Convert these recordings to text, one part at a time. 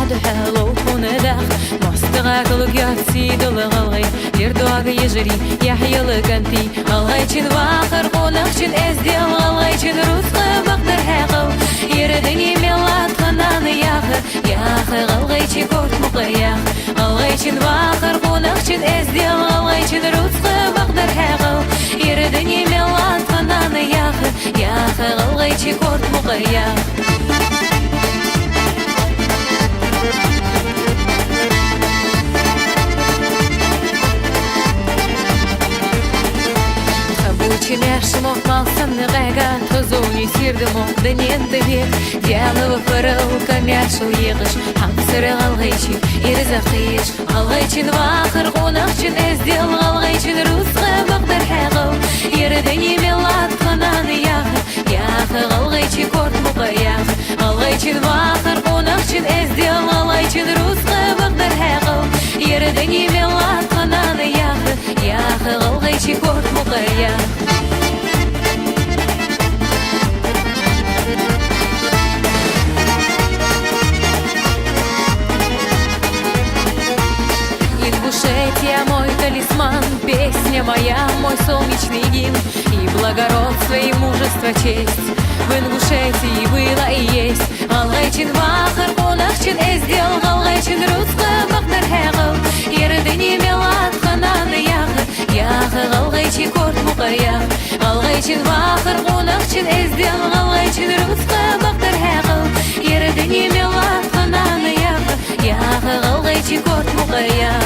وحده حلو وندخ مستغاك لقياتي دلغلغي يردواق يجري يحيى لقنتي الغيتشن واخر قونخشن ازديل الغيتشن رزق بقدر حقو يردني ميلاد خنان ياخ الغيتشي كورت مقياخ الغيتشن واخر قونخشن ازديل الغيتشن رزق بقدر حقو يردني ميلاد خنان ياخ الغيتشي كورت مقياخ Чемяшимо малсан нығайға Тұзуни сирдимо дыненді бек Диалығы фырыл камяшыл еғыш Хамсыры ғалғайчын ерізі қиыш Алғайчын вақыр қонақчын әздел Алғайчын рұсқа бақдар хәғыл Ерідіні мелат қананы яғы ғалғайчын корт мұқаяғы Алғайчын вақыр қонақчын әздел Алғайчын рұсқа бақдар хәғыл Ерідіні мелат қананы яғы ғалғайчын корт мұқаяғы Ингушетия мой талисман, песня моя, мой солнечный гимн И благородство, и мужество, честь В Ингушетии было и есть Алгайчин вахар, конахчин эздел Алгайчин русска, бахдар хэгал Ердыни мелат, хананы яхы Алгайчин корт мукаях Алгайчин вахар, конахчин эздел Алгайчин русска, бахдар хэгал Ердыни мелат, хананы яхы Алгайчин корт мукаях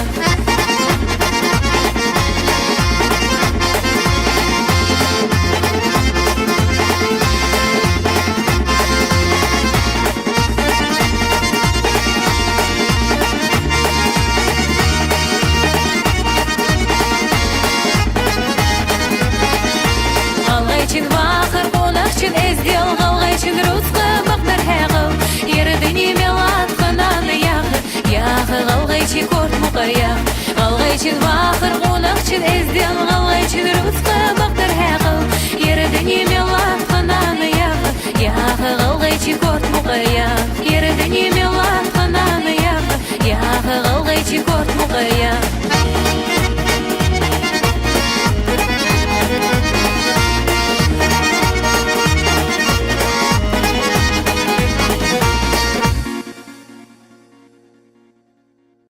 Алгайчин вахар, конахчин эздел Алгайчин русска, бахдар хэгал Ердыни мелат, хананы яхы Алгайчин корт мукаях Алгайчин вахар, конахчин эздел